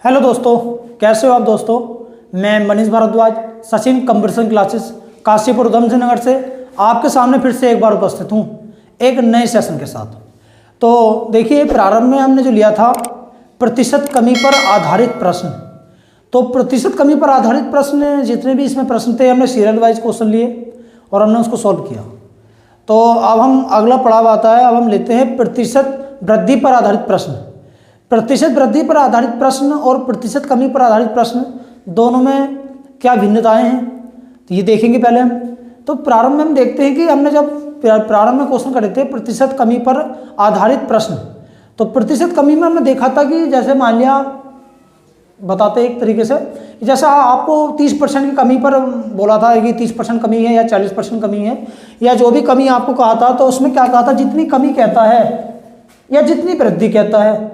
Hello दोस्तों, कैसे हो आप दोस्तों। मैं मनीष भारद्वाज सचिन कंप्यूटर क्लासेस काशीपुर उधमसिंह नगर से आपके सामने फिर से एक बार उपस्थित हूँ एक नए सेशन के साथ। तो देखिए, प्रारंभ में हमने जो लिया था प्रतिशत कमी पर आधारित प्रश्न। तो प्रतिशत कमी पर आधारित प्रश्न जितने भी इसमें प्रश्न थे, हमने सीरियल वाइज क्वेश्चन लिए और हमने उसको सॉल्व किया। तो अब हम अगला पड़ाव आता है, अब हम लेते हैं प्रतिशत वृद्धि पर आधारित प्रश्न। प्रतिशत वृद्धि पर आधारित प्रश्न और प्रतिशत कमी पर आधारित प्रश्न दोनों में क्या भिन्नताएं हैं, तो ये देखेंगे पहले हम। तो प्रारंभ में हम देखते हैं कि हमने जब प्रारंभ में क्वेश्चन करे थे प्रतिशत कमी पर आधारित प्रश्न, तो प्रतिशत कमी में हमने देखा था कि जैसे मान लिया, बताते एक तरीके से, जैसा आपको 30% की कमी पर बोला था कि 30% कमी है या 40% कमी है या जो भी कमी आपको कहा था, तो उसमें क्या कहा था, जितनी कमी कहता है या जितनी वृद्धि कहता है।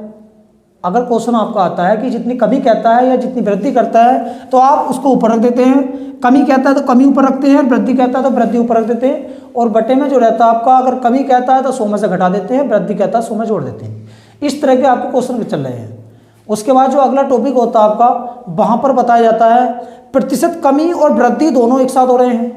अगर क्वेश्चन आपका आता है कि जितनी कमी कहता है या जितनी वृद्धि करता है, तो आप उसको ऊपर रख देते हैं। कमी कहता है तो कमी ऊपर रखते हैं, वृद्धि कहता है तो वृद्धि ऊपर रख देते हैं। और बटे में जो रहता है आपका, अगर कमी कहता है तो 100 में से घटा देते हैं, वृद्धि कहता है 100 में जोड़ देते हैं। इस तरह के आपके क्वेश्चन चल रहे हैं। उसके बाद जो अगला टॉपिक होता है आपका, वहाँ पर बताया जाता है प्रतिशत कमी और वृद्धि दोनों एक साथ हो रहे हैं।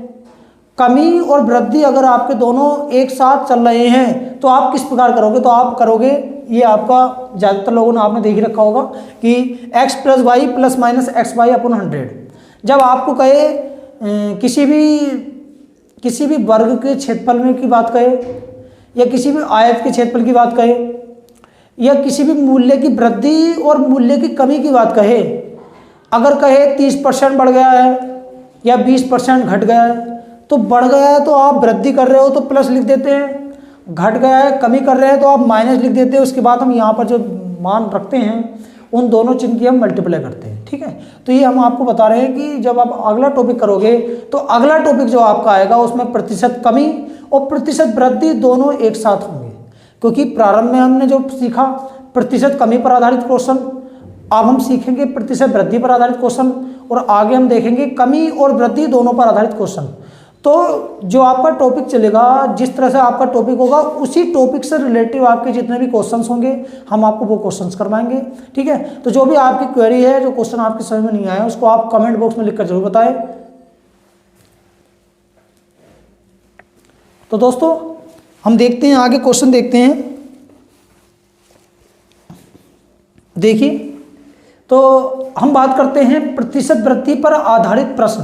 कमी और वृद्धि अगर आपके दोनों एक साथ चल रहे हैं तो आप किस प्रकार करोगे, तो आप करोगे, ये आपका ज़्यादातर लोगों ने आपने देख ही रखा होगा कि x + y + -xy/100। जब आपको कहे किसी भी वर्ग के क्षेत्रफल में की बात कहे या किसी भी आयत के क्षेत्रफल की बात कहे या किसी भी मूल्य की वृद्धि और मूल्य की कमी की बात कहे, अगर कहे 30% बढ़ गया है या 20% घट गया है, तो बढ़ गया है तो आप वृद्धि कर रहे हो तो प्लस लिख देते हैं, घट गया है कमी कर रहे हैं तो आप माइनस लिख देते हैं। उसके बाद हम यहाँ पर जो मान रखते हैं उन दोनों चिन्ह की हम मल्टीप्लाई करते हैं, ठीक है। तो ये हम आपको बता रहे हैं कि जब आप अगला टॉपिक करोगे तो अगला टॉपिक जो आपका आएगा उसमें प्रतिशत कमी और प्रतिशत वृद्धि दोनों एक साथ होंगे। क्योंकि प्रारंभ में हमने जो सीखा प्रतिशत कमी पर आधारित क्वेश्चन, अब हम सीखेंगे प्रतिशत वृद्धि पर आधारित क्वेश्चन और आगे हम देखेंगे कमी और वृद्धि दोनों पर आधारित क्वेश्चन। तो जो आपका टॉपिक चलेगा, जिस तरह से आपका टॉपिक होगा, उसी टॉपिक से रिलेटिव आपके जितने भी क्वेश्चंस होंगे हम आपको वो क्वेश्चंस करवाएंगे, ठीक है। तो जो भी आपकी क्वेरी है, जो क्वेश्चन आपके समझ में नहीं आया, उसको आप कमेंट बॉक्स में लिखकर जरूर बताएं। तो दोस्तों हम देखते हैं आगे क्वेश्चन देखते हैं। देखिए, तो हम बात करते हैं प्रतिशत वृद्धि पर आधारित प्रश्न।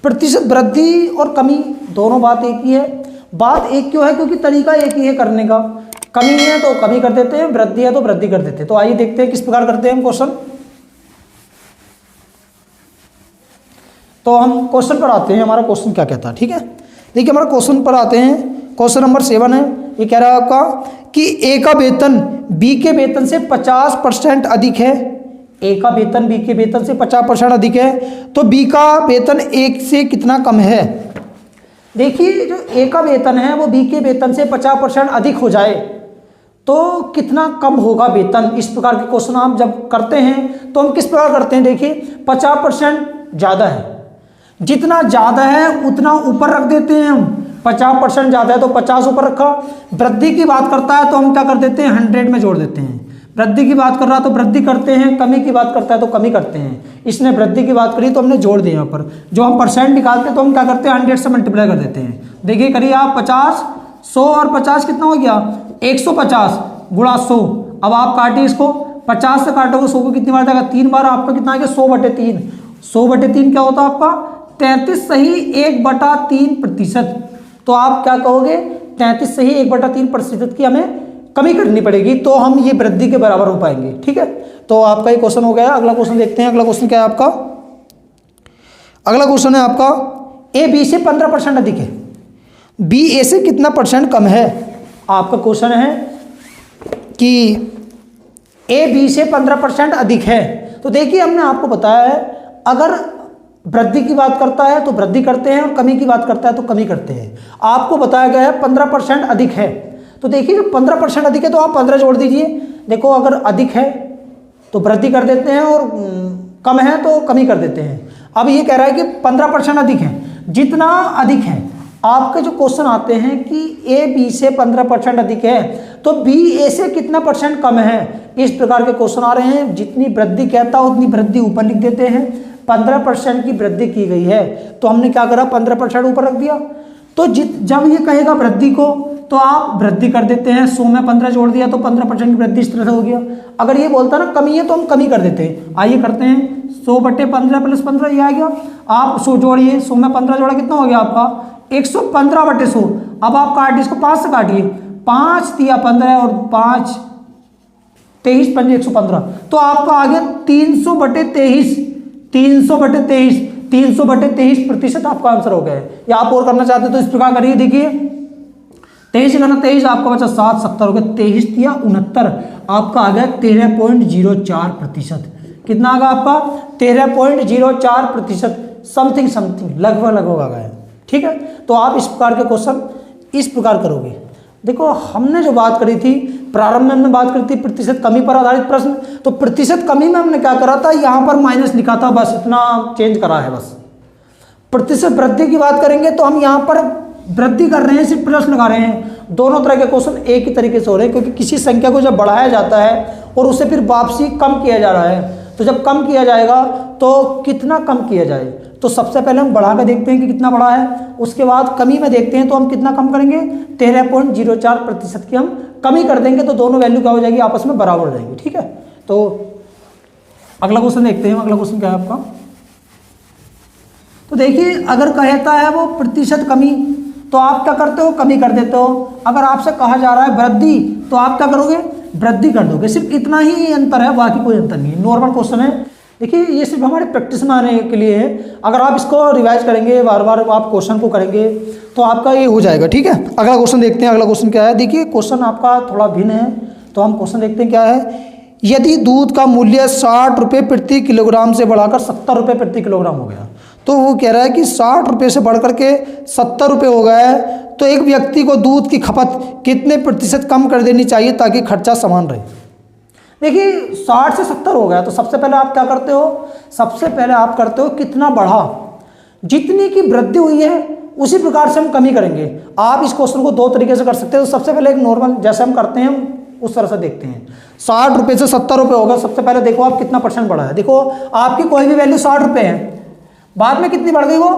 प्रतिशत वृद्धि और कमी दोनों बात एक ही है। बात एक क्यों है, क्योंकि तरीका एक ही है करने का। कमी है तो कमी कर देते हैं, वृद्धि है तो वृद्धि कर देते हैं। तो आइए देखते हैं किस प्रकार करते हैं हम क्वेश्चन। तो हम क्वेश्चन पर आते हैं, हमारा क्वेश्चन क्या कहता है, ठीक है। देखिए, हमारा क्वेश्चन पर आते हैं। क्वेश्चन नंबर 7 है। ये कह रहा है आपका कि ए का वेतन बी के वेतन से 50% अधिक है। ए का वेतन बी के वेतन से 50% अधिक है, तो बी का वेतन ए से कितना कम है। देखिए, जो ए का वेतन है वो बी के वेतन से 50% अधिक हो जाए तो कितना कम होगा वेतन। इस प्रकार के क्वेश्चन आप जब करते हैं तो हम किस प्रकार करते हैं। देखिए, 50% ज़्यादा है, जितना ज़्यादा है उतना ऊपर रख देते हैं हम। 50% ज़्यादा है तो 50 ऊपर रखा। वृद्धि की बात करता है तो हम क्या कर देते हैं, 100 में जोड़ देते हैं। वृद्धि की बात कर रहा तो वृद्धि करते हैं, कमी की बात करता है तो कमी करते हैं। इसने वृद्धि की बात करी तो हमने जोड़ दिया यहाँ पर। जो हम परसेंट निकालते हैं तो हम क्या करते हैं, 100 से मल्टीप्लाई कर देते हैं। देखिए, करिए आप 50, 100 और 50 कितना हो गया, 150 गुणा 100। अब आप काटिए इसको, 50 से काटोगे 100 को कितनी बार जाएगा, 3 बार। आपका कितना आ गया, 100/3। 100/3 क्या होता है आपका, 33 सही 1/3%। तो आप क्या कहोगे, 33 सही 1/3% की हमें कमी करनी पड़ेगी तो हम ये वृद्धि के बराबर हो पाएंगे, ठीक है। तो आपका ये क्वेश्चन हो गया। अगला क्वेश्चन देखते हैं। अगला क्वेश्चन क्या है आपका, अगला क्वेश्चन है आपका ए बी से 15% अधिक है, बी ए से कितना % कम है। आपका क्वेश्चन है कि ए बी से 15% अधिक है। तो देखिए, हमने आपको बताया है अगर वृद्धि की बात करता है तो वृद्धि करते हैं और कमी की बात करता है तो कमी करते हैं। आपको बताया गया है 15% अधिक है। तो देखिए, जब 15% अधिक है तो आप 15 जोड़ दीजिए। देखो, अगर अधिक है तो वृद्धि कर देते हैं और कम है तो कमी कर देते हैं। अब ये कह रहा है कि 15% अधिक है। जितना अधिक है, आपके जो क्वेश्चन आते हैं कि ए बी से 15% अधिक है, तो बी ए से कितना परसेंट कम है, इस प्रकार के क्वेश्चन आ रहे हैं। जितनी वृद्धि कहता है उतनी वृद्धि ऊपर लिख देते हैं। 15% की वृद्धि की गई है तो हमने क्या करा, 15% ऊपर रख दिया। तो जब ये कहेगा वृद्धि को तो आप वृद्धि कर देते हैं, 100 में 15 जोड़ दिया तो 15% की वृद्धि इस तरह से हो गया। अगर ये बोलता ना कमी है तो हम कमी कर देते हैं। आइए करते हैं, 100/15 + 15 ये आ गया। आप 100 जोड़िए, 100 में 15 जोड़ा कितना हो गया आपका 115/100। अब आप काटिए इसको 5 से काटिए, 5 तिया 15 और 5 23 पंजे 115, तो आपका आ गया 300/23। 300/23 आपका आंसर हो गया है। या आप और करना चाहते तो इस प्रकार करिए, देखिए 23 करना 23 आपका बचा 7 70 हो गया, 23 तिया 69 आपका आ गया 13.04%। कितना आ गया आपका 13.04%, समथिंग लगभग आ गया। ठीक है, तो आप इस प्रकार के क्वेश्चन इस प्रकार करोगे। देखो हमने जो बात करी थी प्रारंभ में, हमने बात करी थी प्रतिशत कमी पर आधारित प्रश्न। तो प्रतिशत कमी में हमने क्या करा था, यहाँ पर माइनस लिखा था, बस इतना चेंज करा है बस। प्रतिशत वृद्धि की बात करेंगे तो हम यहाँ पर वृद्धि कर रहे हैं, सिर्फ प्लस लगा रहे हैं। दोनों तरह के क्वेश्चन एक ही तरीके से हो रहे हैं, क्योंकि किसी संख्या को जब बढ़ाया जाता है और उसे फिर वापसी कम किया जा रहा है, तो जब कम किया जाएगा तो कितना कम किया जाए, तो सबसे पहले हम बढ़ा कर देखते हैं कि कितना बढ़ा है, उसके बाद कमी में देखते हैं तो हम कितना कम करेंगे, 13.04% की हम कमी कर देंगे, तो दोनों वैल्यू क्या हो जाएगी, आपस में बराबर हो जाएंगी। ठीक है, तो अगला क्वेश्चन देखते हैं। अगला क्वेश्चन क्या है आपका, तो देखिए अगर कहता है वो प्रतिशत कमी तो आप क्या करते हो, कमी कर देते हो। अगर आपसे कहा जा रहा है वृद्धि तो आप क्या करोगे, वृद्धि कर दोगे। सिर्फ इतना ही अंतर है, बाकी कोई अंतर नहीं, नॉर्मल क्वेश्चन है। देखिए ये सिर्फ हमारे प्रैक्टिस में आने के लिए है। अगर आप इसको रिवाइज करेंगे, बार बार आप क्वेश्चन को करेंगे तो आपका ये हो जाएगा। ठीक है, अगला क्वेश्चन देखते हैं। अगला क्वेश्चन क्या है, देखिए क्वेश्चन आपका थोड़ा भिन्न है, तो हम क्वेश्चन देखते हैं क्या है। यदि दूध का मूल्य 60 रुपये प्रति किलोग्राम से बढ़ाकर 70 रुपये प्रति किलोग्राम हो गया, तो वो कह रहा है कि 60 रुपये से बढ़कर के 70 रुपये हो गया है, तो एक व्यक्ति को दूध की खपत कितने प्रतिशत कम कर देनी चाहिए ताकि खर्चा समान रहे। देखिए 60 से 70 हो गया, तो सबसे पहले आप क्या करते हो, सबसे पहले आप करते हो कितना बढ़ा, जितनी की वृद्धि हुई है उसी प्रकार से हम कमी करेंगे। आप इस क्वेश्चन को दो तरीके से कर सकते हो। तो सबसे पहले एक नॉर्मल जैसे हम करते हैं उस तरह से देखते हैं। 60 रुपये से 70 रुपये होगा, सबसे पहले देखो आप कितना परसेंट बढ़ा है। देखो आपकी कोई भी वैल्यू 60 रुपये है, बाद में कितनी बढ़ गई, वो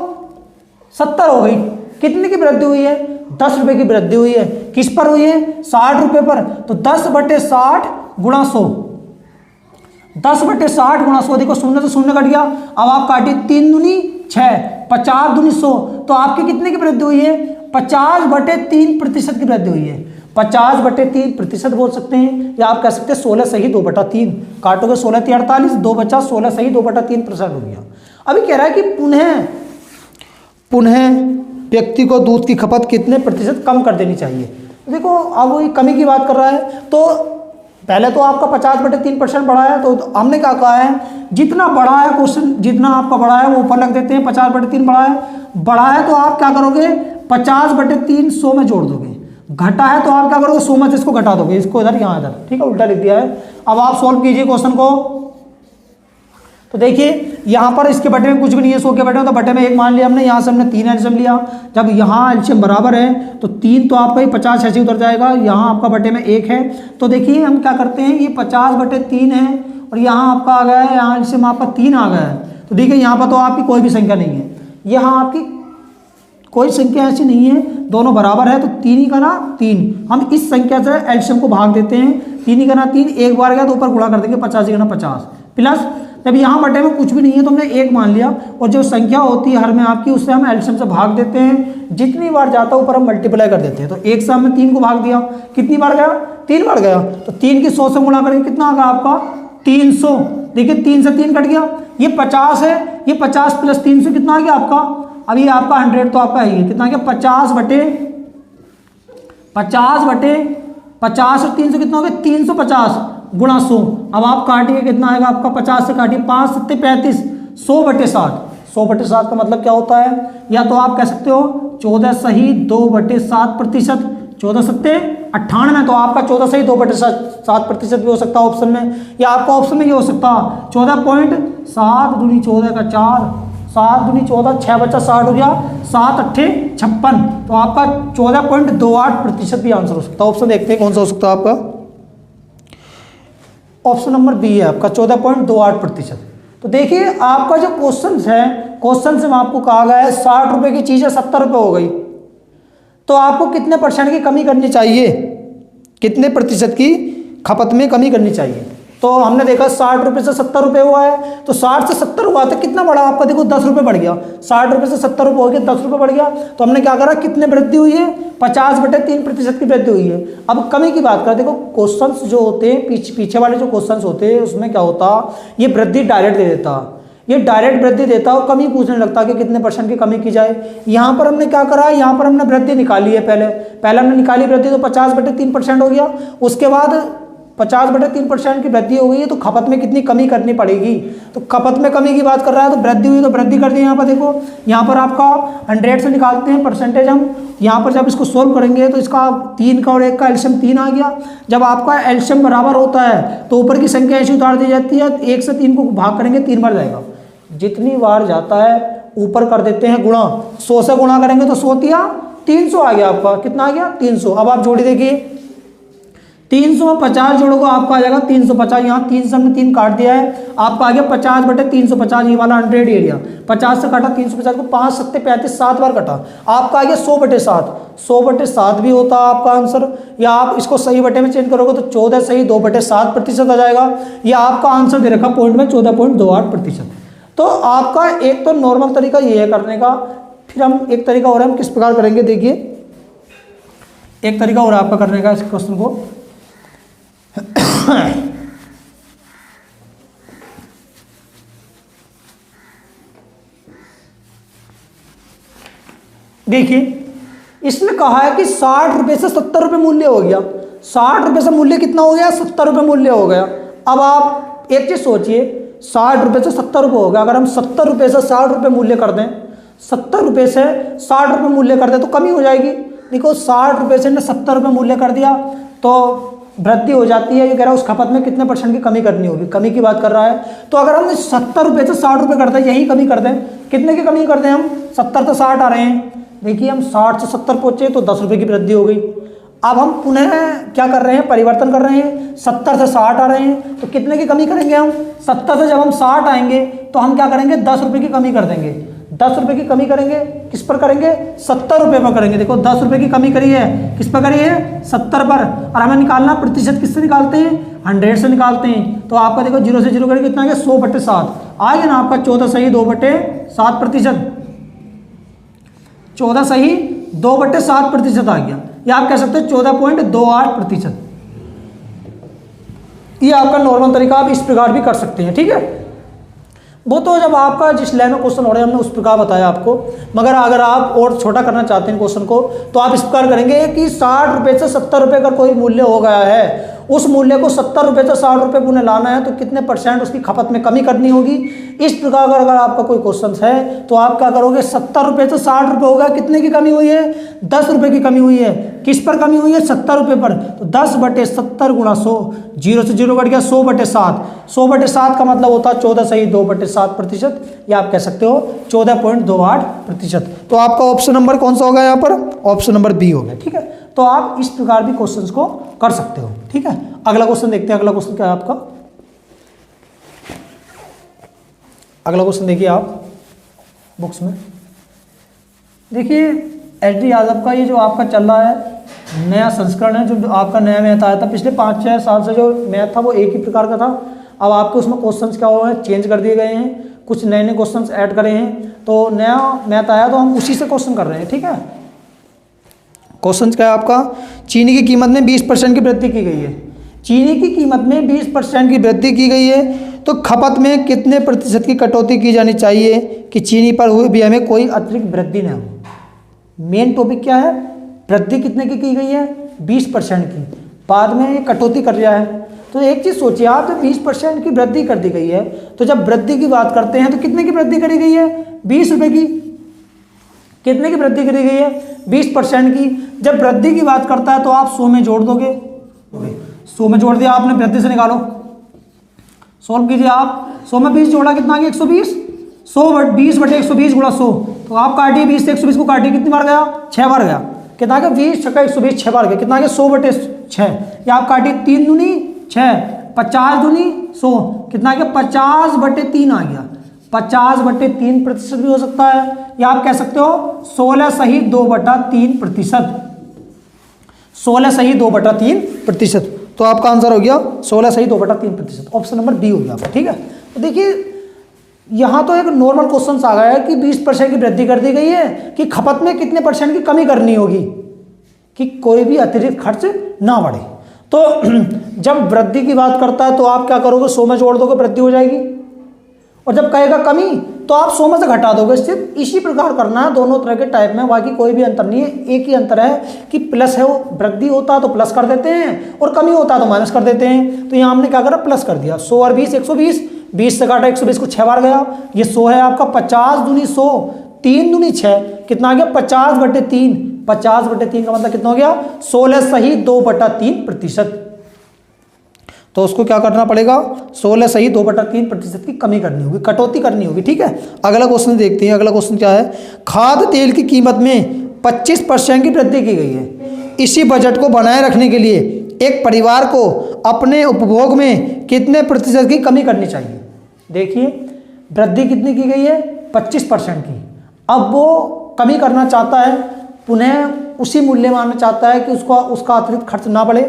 70 हो गई। कितने की वृद्धि हुई है, 10 रुपये की वृद्धि हुई है। किस पर हुई है, 60 रुपये पर। तो 10/60 गुणा 100, 10/60 गुणा 100। देखो शून्य तो शून्य कट गया, अब आप काटिए 3 दूनी 6, 50 दूनी 100, तो आपके कितने की वृद्धि हुई है, 50/3% की वृद्धि हुई है। 50/3% बोल सकते हैं, या आप कह सकते हैं 16 सही 2/3। काटोगे 16 × 48, 2 बचा, 16 सही 2/3% हो गया। अभी कह रहा है कि पुनः व्यक्ति को दूध की खपत कितने प्रतिशत कम कर देनी चाहिए। देखो अब वो कमी की बात कर रहा है, तो पहले तो आपका 50/3% बढ़ा है, तो हमने क्या कहा है, जितना बड़ा है क्वेश्चन, जितना आपका बड़ा है वो ऊपर लग देते हैं। 50/3 बढ़ा है तो आप क्या करोगे, 50/3 100 में जोड़ दोगे। घटा है तो आप क्या करोगे, 100 में से इसको घटा दोगे, इसको इधर यहाँ इधर। ठीक है, उल्टा लिख दिया है। अब आप सॉल्व कीजिए क्वेश्चन को। तो देखिए यहाँ पर इसके बटे में कुछ भी नहीं है, 100 के बटे में, तो बटे में 1 मान लिया हमने, यहाँ से हमने 3 एलसीएम लिया। जब यहाँ एलसीएम बराबर है तो 3 तो आपका 50 ऐसे उतर जाएगा, यहाँ आपका बटे में 1 है। तो देखिए हम क्या करते हैं, ये 50/3 है और यहाँ आपका आ गया है, यहाँ एलसीएम आपका 3 आ गया है। तो देखिए यहाँ पर तो आपकी कोई भी संख्या नहीं है, यहाँ आपकी कोई संख्या ऐसी नहीं है, दोनों बराबर है, तो 3 ही का ना 3। हम इस संख्या से एलसीएम को भाग देते हैं, 3 ही का ना 3, एक बार गया तो ऊपर गुणा कर देंगे, 50 ही का ना 50 प्लस। जब यहाँ बटे में कुछ भी नहीं है तो हमने 1 मान लिया, और जो संख्या होती है हर में आपकी, उससे हम एलसीएम से भाग देते हैं। जितनी बार जाता है ऊपर हम मल्टीप्लाई कर देते हैं। तो 1 से हमने 3 को भाग दिया, कितनी बार गया, 3 बार गया, तो 3 की 100 से गुणा करेंगे, कितना आगा आपका 300। देखिए 3 से 3 कट गया, ये 50 है, ये 50 + 300 कितना आ गया आपका, अब ये आपका 100 तो आपका है, कितना आ गया 50/50 और 300 कितना हो गया 350 गुणा 100। अब आप काटिए कितना आएगा आपका, 50 से काटिए 5 × 7 = 35, 100/7। 100/7 का मतलब क्या होता है, या तो आप कह सकते हो 14 सही 2/7%, 14 × 7 = 98, तो आपका 14 सही 2/7% भी हो सकता है ऑप्शन में, या आपका ऑप्शन में ये हो सकता 14.7 दूनी 14 का 4, 7 दूनी 14, 6 बचा 60 हो गया, 7 अट्ठे 56, तो आपका 14.28% भी आंसर हो सकता है। ऑप्शन देखते हैं कौन सा हो सकता है आपका। ऑप्शन नंबर बी है आपका 14.28%। तो देखिए आपका जो क्वेश्चन है, क्वेश्चन से आपको कहा गया है 60 रुपए की चीज़ है 70 रुपए हो गई, तो आपको कितने परसेंट की कमी करनी चाहिए, कितने प्रतिशत की खपत में कमी करनी चाहिए। तो हमने देखा 60 रुपये से 70 रुपये हुआ है, तो 60 से 70 हुआ तो कितना बढ़ा आपका, देखो 10 रुपये बढ़ गया। 60 रुपये से 70 रुपये हो गया, 10 रुपये बढ़ गया। तो हमने क्या करा, कितने वृद्धि हुई है, 50/3% की वृद्धि हुई है। अब कमी की बात करें, देखो क्वेश्चंस जो होते हैं पीछे वाले जो क्वेश्चंस होते हैं उसमें क्या होता, ये वृद्धि डायरेक्ट दे देता, ये डायरेक्ट वृद्धि देता और कमी पूछने लगता कि कितने परसेंट की कमी की जाए। यहाँ पर हमने क्या करा, यहाँ पर हमने वृद्धि निकाली है, पहले हमने निकाली वृद्धि, तो 50/3% हो गया। उसके बाद 50/3% की वृद्धि हो गई है, तो खपत में कितनी कमी करनी पड़ेगी, तो खपत में कमी की बात कर रहा है, तो वृद्धि हुई तो वृद्धि कर दी। यहाँ पर देखो, यहाँ पर आपका 100 से निकालते हैं परसेंटेज हम, यहाँ पर जब इसको सोल्व करेंगे तो इसका 3 का और 1 का एलसीएम 3 आ गया। जब आपका एलसीएम बराबर होता है तो ऊपर की संख्या ऐसी उतार दी जाती है, 1 से 3 को भाग करेंगे 3 बार जाएगा, जितनी बार जाता है ऊपर कर देते हैं गुणा, 100 से गुणा करेंगे तो 100 दिया 300 आ गया आपका, कितना आ गया 300। अब आप जोड़ी देखिए, 300 में 50 जोड़ोगे आपका आ जाएगा 350, यहाँ 3 से हमने 3 काट दिया है, आपका आ गया 50/350, ये वाला 100 एरिया, 50 से काटा 350 को, 5 7 35 7 बार कटा, आपका आ गया 100/7, 100/7 भी होता है आपका आंसर। या आप इसको सही बटे में चेंज करोगे तो 14 सही 2/7% आ जाएगा। यह आपका आंसर दे रखा पॉइंट में 14.28%। तो आपका एक तो नॉर्मल तरीका ये है करने का, फिर हम एक तरीका और हम किस प्रकार करेंगे, देखिए एक तरीका और आपका करने का इस क्वेश्चन को। देखिए इसमें कहा है कि 60 रुपये से 70 रुपये मूल्य हो गया, 60 रुपये से मूल्य कितना हो गया, 70 रुपये मूल्य हो गया। अब आप एक चीज सोचिए, 60 रुपये से 70 रुपये हो गया, अगर हम 70 रुपये से 60 रुपये मूल्य कर दें, 70 रुपये से 60 रुपये मूल्य कर दें तो कमी हो जाएगी। देखो 60 रुपये से 70 रुपये मूल्य कर दिया तो वृद्धि हो जाती है। ये कह रहा है उस खपत में कितने परसेंट की कमी करनी होगी, कमी की बात कर रहा है। तो अगर हम 70 रुपये से 60 रुपये कर दें, यही कमी कर दें, कितने की कमी कर दें हम, 70 से 60 आ रहे हैं, देखिए हम 60 से 70 पहुंचे तो 10 रुपये की वृद्धि हो गई। अब हम पुनः क्या कर रहे हैं, परिवर्तन कर रहे हैं, 70 से 60 आ रहे हैं, तो कितने की कमी करेंगे हम, 70 से जब हम 60 आएंगे तो हम क्या करेंगे, 10 रुपये की कमी कर देंगे। 10 रुपये की कमी करेंगे, किस पर करेंगे, 70 रुपये पर करेंगे। देखो 10 रुपये की कमी करी है, किस पर करी है, 70 पर। और हमें निकालना प्रतिशत किससे निकालते हैं, 100 से निकालते हैं। तो आपका देखो 0 से 0 करेंगे कितना आ गया, 100/7 आ गया ना आपका, 14 सही 2/7%, 14 सही 2/7% आ गया, या आप कह सकते हो 14.28%। ये आपका नॉर्मल तरीका, आप इस प्रकार भी कर सकते हैं, ठीक है। वो तो जब आपका जिस लाइन में क्वेश्चन हो रहा है हमने उस प्रकार बताया आपको, मगर अगर आप और छोटा करना चाहते हैं क्वेश्चन को तो आप इस प्रकार करेंगे कि 60 रुपये से 70 रुपये का कोई मूल्य हो गया है, उस मूल्य को 70 रुपये से 60 रुपये पुनः लाना है, तो कितने परसेंट उसकी खपत में कमी करनी होगी। इस प्रकार अगर आपका कोई क्वेश्चन है तो आप क्या करोगे, 70 रुपये से 60 रुपये होगा, कितने की कमी हुई है, 10 रुपये की कमी हुई है। किस पर कमी हुई है, 70 रुपये पर, तो 10/70 गुणा 100, 0 से 0 कट गया, 100/7, 100/7 का मतलब होता है 14 सही 2/7%, या आप कह सकते हो 14.28%। तो आपका ऑप्शन नंबर कौन सा होगा यहाँ पर, ऑप्शन नंबर बी हो गया, ठीक है। तो आप इस प्रकार भी क्वेश्चंस को कर सकते हो, ठीक है। अगला क्वेश्चन देखते हैं, अगला क्वेश्चन क्या है आपका। अगला क्वेश्चन देखिए आप बुक्स में, देखिए एच.डी. यादव का ये जो आपका चल रहा है नया संस्करण है, जो आपका नया मैथ आया था, पिछले 5-6 साल से जो मैथ था वो एक ही प्रकार का था। अब आपके उसमें क्वेश्चंस क्या हुए हैं, चेंज कर दिए गए हैं, कुछ नए नए क्वेश्चंस ऐड करे हैं, तो नया मैथ आया तो हम उसी से क्वेश्चन कर रहे हैं, ठीक है। क्वेश्चन क्या है आपका, चीनी की कीमत में 20% की वृद्धि की गई है, चीनी की कीमत में 20% की वृद्धि की गई है, तो खपत में कितने प्रतिशत की कटौती की जानी चाहिए कि चीनी पर हुए व्यय में कोई अतिरिक्त वृद्धि न हो। मेन टॉपिक क्या है, वृद्धि कितने की गई है, 20% की, बाद में ये कटौती कर रहा है। तो एक चीज़ सोचिए आप, जब 20% की वृद्धि कर दी गई है, तो जब वृद्धि की बात करते हैं तो कितने की वृद्धि करी गई है, 20 रुपये की, कितने की वृद्धि करी गई है, 20% की। जब वृद्धि की बात करता है तो आप 100 में जोड़ दोगे, 100 में जोड़ दिया आपने, वृद्धि से निकालो, सोल्व कीजिए आप, 100 में 20 जोड़ा कितना आ गया, 120, 20/120 गुणा 100, तो आप काटिए 20 से 120 को काटिए, कितनी बार गया? 6 बार गया। कितना गया? 20 छक्का 120 6 बार गया। कितना गया? 100/6। या आप काटिए 3 दूनी 6, 50 दूनी 100, कितना गया? 50/3 आ गया। 50/3% भी हो सकता है, या आप कह सकते हो 16 सही 2/3%। 16 सही 2/3%। तो आपका आंसर हो गया 16 सही 2/3%। ऑप्शन नंबर बी हो गया आपका। ठीक है, तो देखिए यहां तो एक नॉर्मल क्वेश्चन आ गया है कि 20% की वृद्धि कर दी गई है, कि खपत में कितने % की कमी करनी होगी कि कोई भी अतिरिक्त खर्च ना बढ़े। तो जब वृद्धि की बात करता है तो आप क्या करोगे? 100 में जोड़ दोगे, वृद्धि हो जाएगी। और जब कहेगा कमी तो आप 100 में से घटा दोगे। सिर्फ इसी प्रकार करना है दोनों तरह के टाइप में, बाकी कोई भी अंतर नहीं है। एक ही अंतर है कि प्लस है, वो वृद्धि होता तो प्लस कर देते हैं और कमी होता तो माइनस कर देते हैं। तो यहाँ हमने क्या करा? प्लस कर दिया। 100 और 20 120, 20 से काटा 120 को 6 बार गया। ये 100 है आपका, 50 दूनी 100, 3 दूनी 6, कितना आ गया? 50/3। 50/3 का मतलब कितना हो गया? 16 सही 2/3%। तो उसको क्या करना पड़ेगा? 16 सही 2/3% की कमी करनी होगी, कटौती करनी होगी। ठीक है, अगला क्वेश्चन देखते हैं। अगला क्वेश्चन क्या है? खाद्य तेल की कीमत में 25% की वृद्धि की गई है। इसी बजट को बनाए रखने के लिए एक परिवार को अपने उपभोग में कितने % की कमी करनी चाहिए? देखिए वृद्धि कितनी की गई है? 25% की। अब वो कमी करना चाहता है, पुनः उसी मूल्य मानना चाहता है कि उसका अतिरिक्त खर्च ना बढ़े।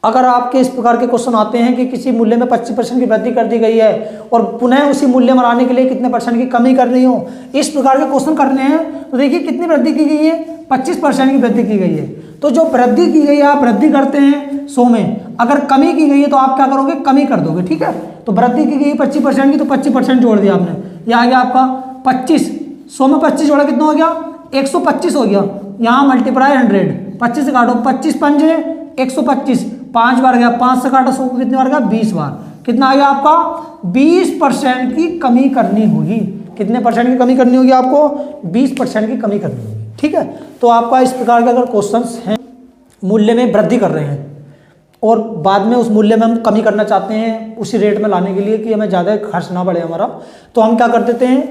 अगर आपके इस प्रकार के क्वेश्चन आते हैं कि किसी मूल्य में 25% की वृद्धि कर दी गई है और पुनः उसी मूल्य में लाने के लिए कितने % की कमी करनी हो, इस प्रकार के क्वेश्चन करने हैं, तो देखिए कितनी वृद्धि की गई है? 25% की वृद्धि की गई है। तो जो वृद्धि की गई है आप वृद्धि करते हैं 100 में, अगर कमी की गई है तो आप क्या करोगे? कमी कर दोगे। ठीक है, तो वृद्धि की गई 25% की, तो 25% जोड़ दिया आपने, यह आ गया आपका 25। 100 में 25 जोड़ा कितना हो गया? 125 हो गया। यहाँ मल्टीप्लाई 100, 25 से काटो, 25 पंजे 125, 5 बार गया। 5 से काटा 100 को कितनी बार गया? 20 बार। कितना आ गया आपका? 20% की कमी करनी होगी। कितने % की कमी करनी होगी आपको? 20% की कमी करनी होगी। ठीक है, तो आपका इस प्रकार के अगर क्वेश्चंस हैं, मूल्य में वृद्धि कर रहे हैं और बाद में उस मूल्य में हम कमी करना चाहते हैं उसी रेट में लाने के लिए कि हमें ज़्यादा खर्च ना बढ़े हमारा, तो हम क्या कर देते हैं?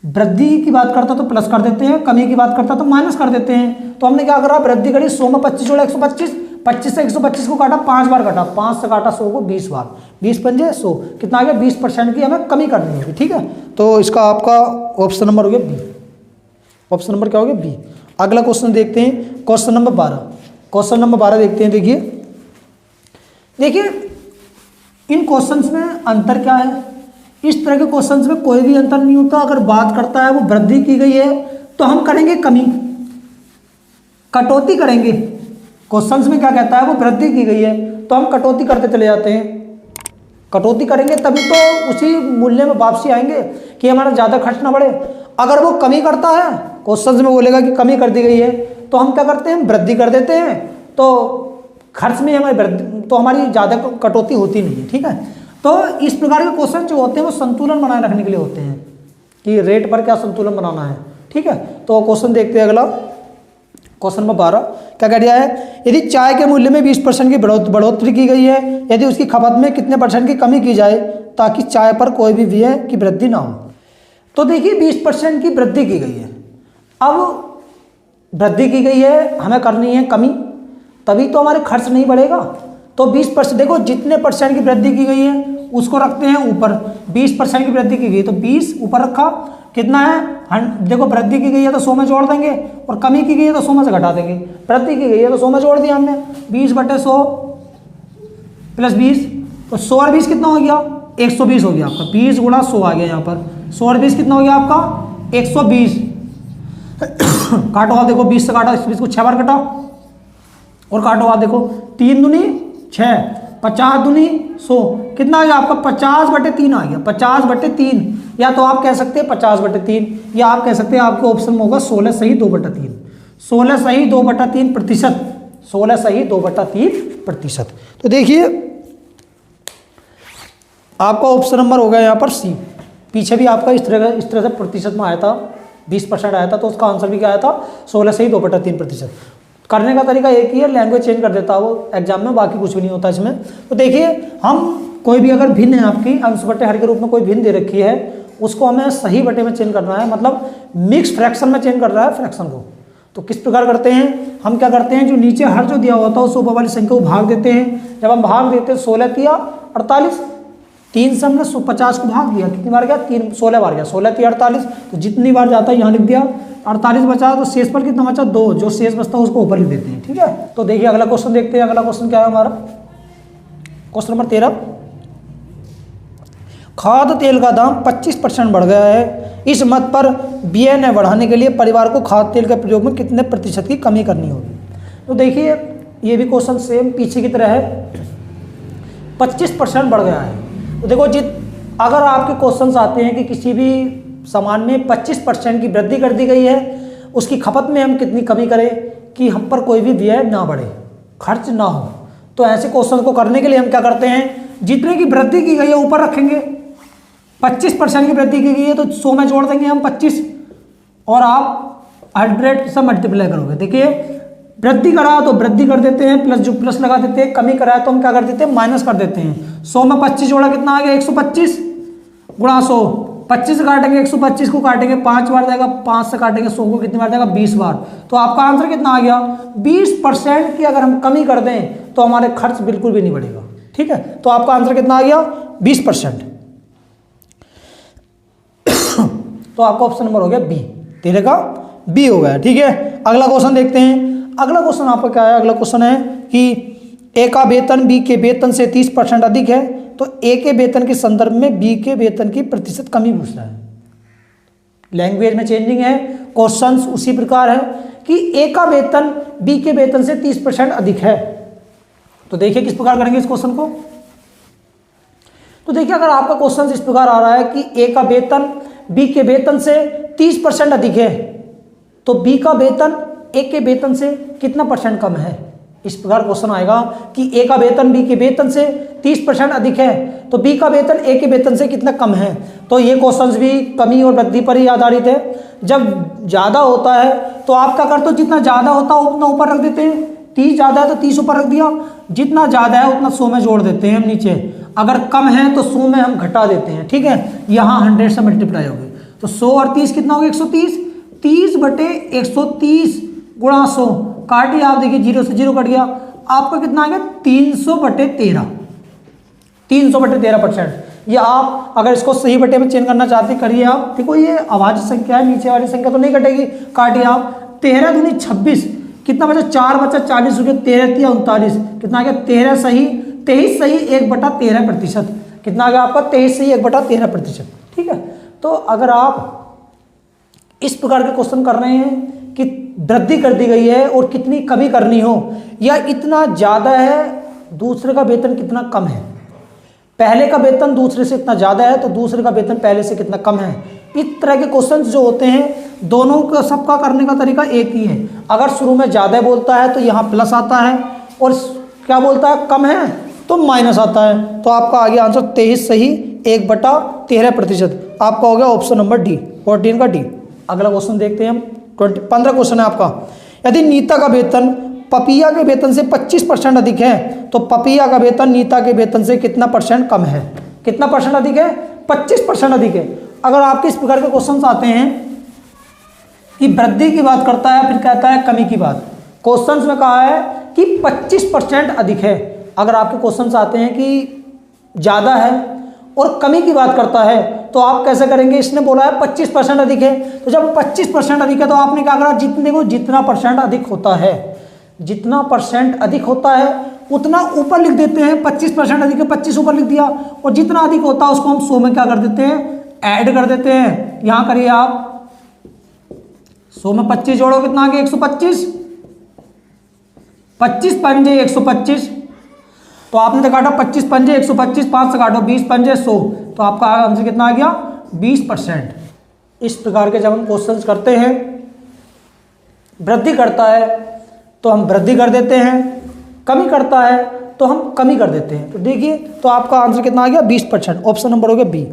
वृद्धि की बात करता तो प्लस कर देते हैं, कमी की बात करता तो माइनस कर देते हैं। तो हमने क्या करा? वृद्धि करी, 100 में 25 जोड़ा 125, 25 से 125 को काटा, 5 बार काटा, 5 से काटा 100 को 20 बार, 20 पंजे 100, कितना आ गया? 20% की हमें कमी करनी होगी। ठीक है, तो इसका आपका ऑप्शन नंबर हो गया बी। ऑप्शन नंबर क्या हो गया? बी। अगला क्वेश्चन देखते हैं, क्वेश्चन नंबर 12। क्वेश्चन नंबर 12 देखते हैं। देखिए इन क्वेश्चंस में अंतर क्या है? इस तरह के क्वेश्चंस में कोई भी अंतर नहीं होता। अगर बात करता है वो वृद्धि की गई है तो हम करेंगे कमी, कटौती करेंगे। क्वेश्चंस में क्या कहता है? वो वृद्धि की गई है तो हम कटौती करते चले जाते हैं। कटौती करेंगे तभी तो उसी मूल्य में वापसी आएंगे कि हमारा ज़्यादा खर्च ना बढ़े। अगर वो कमी करता है, क्वेश्चंस में बोलेगा कि कमी कर दी गई है, तो हम क्या करते हैं? वृद्धि कर देते हैं। तो खर्च में हमारी वृद्धि, तो हमारी ज़्यादा कटौती होती नहीं है। ठीक है, तो इस प्रकार के क्वेश्चन जो होते हैं वो संतुलन बनाए रखने के लिए होते हैं कि रेट पर क्या संतुलन बनाना है। ठीक है, तो क्वेश्चन देखते हैं अगला। क्वेश्चन नंबर 12 क्या कह दिया है? यदि चाय के मूल्य में 20% की बढ़ोतरी की गई है, यदि उसकी खपत में कितने % की कमी की जाए ताकि चाय पर कोई भी व्यय की वृद्धि ना हो। तो देखिए 20% की वृद्धि की गई है। अब वृद्धि की गई है, हमें करनी है कमी, तभी तो हमारे खर्च नहीं बढ़ेगा। तो 20%, देखो जितने % की वृद्धि की गई है उसको रखते हैं ऊपर। 20% की वृद्धि की गई तो 20 ऊपर रखा, कितना है? देखो वृद्धि की गई है तो 100 में जोड़ देंगे और कमी की गई है तो 100 में से घटा देंगे। वृद्धि की गई है तो 100 में जोड़ दिया हमने, 20/100 प्लस 20, तो 100 और 20 कितना हो गया? 120 हो गया आपका। 20 गुणा 100 आ गया यहाँ पर। 100 और 20 कितना हो गया आपका? 120। काटो आप, देखो 20 से काटा 120 को 6 बार कटा और काटो आप, देखो 3 दूनी 6, 50 दूनी 100, कितना आ गया आपका? 50/3 आ गया। 50/3, या तो आप कह सकते हैं 50/3, या आप कह सकते हैं आपके ऑप्शन में होगा 16 सही 2/3। 16 सही 2/3%। 16 सही 2/3%। तो देखिए आपका ऑप्शन नंबर होगा यहाँ पर सी। पीछे भी आपका इस तरह से प्रतिशत में आया था, 20% आया था, तो उसका आंसर भी क्या आया था? 16 सही 2/3%। करने का तरीका एक ही है, लैंग्वेज चेंज कर देता है वो एग्जाम में, बाकी कुछ भी नहीं होता इसमें। तो देखिए हम कोई भी अगर भिन्न है आपकी अंश बटे हर के रूप में कोई भिन्न दे रखी है उसको हमें सही बटे में चेंज करना है, मतलब मिक्स फ्रैक्शन में चेंज कर रहा है फ्रैक्शन को। तो किस प्रकार करते हैं, हम क्या करते हैं, जो नीचे हर जो दिया होता है उस ऊपर वाली संख्या को भाग देते हैं। जब हम भाग देते हैं 16 तिया 48, 3 से हमने 50 को भाग दिया, कितनी बार गया, 3 16 बार गया, 16 तिया 48, तो जितनी बार जाता है यहाँ लिख दिया, 48 बचा तो शेष पर कितना बचा 2, जो शेष बचता है उसको ऊपर लिख देते हैं। ठीक है, तो देखिए अगला क्वेश्चन देखते हैं। अगला क्वेश्चन क्या है हमारा, क्वेश्चन नंबर 13, खाद्य तेल का दाम 25% बढ़ गया है, इस मत पर व्यय बढ़ाने के लिए परिवार को खाद्य तेल के प्रयोग में कितने प्रतिशत की कमी करनी होगी। तो देखिए ये भी क्वेश्चन सेम पीछे की तरह है, 25% बढ़ गया है। तो देखो अगर आपके क्वेश्चंस आते हैं कि किसी भी सामान में 25% की वृद्धि कर दी गई है, उसकी खपत में हम कितनी कमी करें कि हम पर कोई भी व्यय ना बढ़े, खर्च ना हो, तो ऐसे क्वेश्चन को करने के लिए हम क्या करते हैं, जितने की वृद्धि की गई है ऊपर रखेंगे। 25% की वृद्धि की गई है तो 100 में जोड़ देंगे हम 25, और आप 100 से मल्टीप्लाई करोगे। देखिए वृद्धि करा तो वृद्धि कर देते हैं, प्लस जो प्लस लगा देते हैं, कमी करा तो हम क्या कर देते हैं, माइनस कर देते हैं। 100 में 25 जोड़ा कितना आ गया, 125 गुणा 100, 25 से काटेंगे 125 को काटेंगे 5 बार जाएगा, 5 से काटेंगे 100 को कितनी बार जाएगा, 20 बार। तो आपका आंसर कितना आ गया, 20% की अगर हम कमी कर दें तो हमारे खर्च बिल्कुल भी नहीं बढ़ेगा। ठीक है, तो आपका आंसर कितना आ गया, 20%। तो आपका ऑप्शन नंबर हो गया बी, 13 का बी हो गया। ठीक है, अगला क्वेश्चन देखते हैं। अगला क्वेश्चन आपका क्या है, अगला क्वेश्चन है कि ए का वेतन बी के वेतन से 30% अधिक है, तो ए के वेतन के संदर्भ में बी के वेतन की प्रतिशत कमी पूछ रहा है। लैंग्वेज में चेंजिंग है, क्वेश्चंस उसी प्रकार है कि ए का वेतन बी के वेतन से 30% अधिक है। तो देखिए किस प्रकार करेंगे इस क्वेश्चन को। तो देखिए अगर आपका क्वेश्चन इस प्रकार आ रहा है कि ए का वेतन बी के वेतन से 30% अधिक है, तो बी का वेतन ए के वेतन से कितना परसेंट कम है। इस प्रकार क्वेश्चन आएगा कि ए का वेतन बी के वेतन से 30% अधिक है, तो बी का वेतन ए के वेतन से कितना कम है। तो ये क्वेश्चंस भी कमी और वृद्धि पर ही आधारित है। जब ज़्यादा होता है तो आप क्या करते हो, जितना ज़्यादा होता है उतना ऊपर रख देते हैं। 30 ज़्यादा है तो 30 ऊपर रख दिया, जितना ज़्यादा है उतना 100 में जोड़ देते हैं हम नीचे, अगर कम है तो 100 में हम घटा देते हैं। ठीक है, यहाँ 100 से मल्टीप्लाई हो गई, तो 100 और 30 कितना हो गया, 130, 30 बटे 130 गुणा 100, काटिए आप, देखिए 0 से 0 कट गया, आपका कितना आ गया, 300 बटे 13, 300 बटे 13%। या आप अगर इसको सही बटे में चेंज करना चाहते करिए आप। देखो ये अभाज्य संख्या है, नीचे वाली संख्या तो नहीं कटेगी, काटिए आप, 13 दूनी 26, कितना बचा, 4 बचा 40 हो गया, 13 तिया 39, कितना आ गया, 23 सही 1/13%। कितना आ गया आपका, 23 सही 1/13%। ठीक है, तो अगर आप इस प्रकार के क्वेश्चन कर रहे हैं कि वृद्धि कर दी गई है और कितनी कमी करनी हो, या इतना ज़्यादा है दूसरे का वेतन कितना कम है, पहले का वेतन दूसरे से इतना ज़्यादा है तो दूसरे का वेतन पहले से कितना कम है, इस तरह के क्वेश्चंस जो होते हैं दोनों का सबका करने का तरीका एक ही है। अगर शुरू में ज़्यादा बोलता है तो यहाँ प्लस आता है, और क्या बोलता है कम है तो माइनस आता है। तो आपका आ गया आंसर 23 सही 1/13%। आपका हो गया ऑप्शन नंबर डी, 14 का डी। अगला क्वेश्चन देखते हैं हम, 15 क्वेश्चन है आपका। यदि नीता का वेतन पपिया के वेतन से 25% अधिक है, तो पपिया का वेतन नीता के वेतन से कितना परसेंट कम है। कितना परसेंट अधिक है, 25% अधिक है। अगर आपके इस प्रकार के क्वेश्चंस आते हैं कि वृद्धि की बात करता है, फिर कहता है कमी की बात, क्वेश्चंस में कहा है कि 25% अधिक है। अगर आपके क्वेश्चंस आते हैं कि ज़्यादा है और कमी की बात करता है, तो आप कैसे करेंगे, इसने बोला है 25% अधिक है, तो जब 25% अधिक है तो आपने क्या करा, जितने को जितना परसेंट अधिक होता है, जितना परसेंट अधिक होता है उतना ऊपर लिख देते हैं। 25% अधिक है, 25 ऊपर लिख दिया, और जितना अधिक होता है उसको हम 100 में क्या कर देते हैं, ऐड कर देते हैं। यहां करिए आप, 100 में 25 जोड़ो कितना आ गया, 125, 25 पंजे 125, तो आपने तो काटा 25 पंजे 125, 5 से काटो 20 पंजे 100, तो आपका आंसर कितना आ गया, 20%। इस प्रकार के जब हम क्वेश्चंस करते हैं, वृद्धि करता है तो हम वृद्धि कर देते हैं, कमी करता है तो हम कमी कर देते हैं। तो देखिए, तो आपका आंसर कितना आ गया, 20%। ऑप्शन नंबर हो गया बी।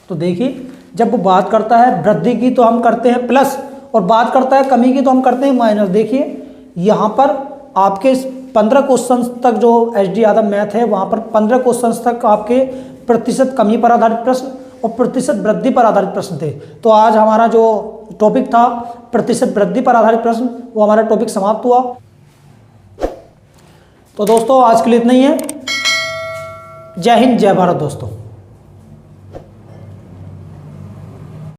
तो देखिए, जब वो बात करता है वृद्धि की तो हम करते हैं प्लस, और बात करता है कमी की तो हम करते हैं माइनस। देखिए यहाँ पर आपके 15 क्वेश्चन तक जो एच डी यादव मैथ है, वहाँ पर 15 क्वेश्चन तक आपके प्रतिशत कमी पर आधारित प्रश्न और प्रतिशत वृद्धि पर आधारित प्रश्न थे। तो आज हमारा जो टॉपिक था प्रतिशत वृद्धि पर आधारित प्रश्न, वो हमारा टॉपिक समाप्त हुआ। तो दोस्तों आज के लिए इतना ही है। जय हिंद, जय भारत दोस्तों।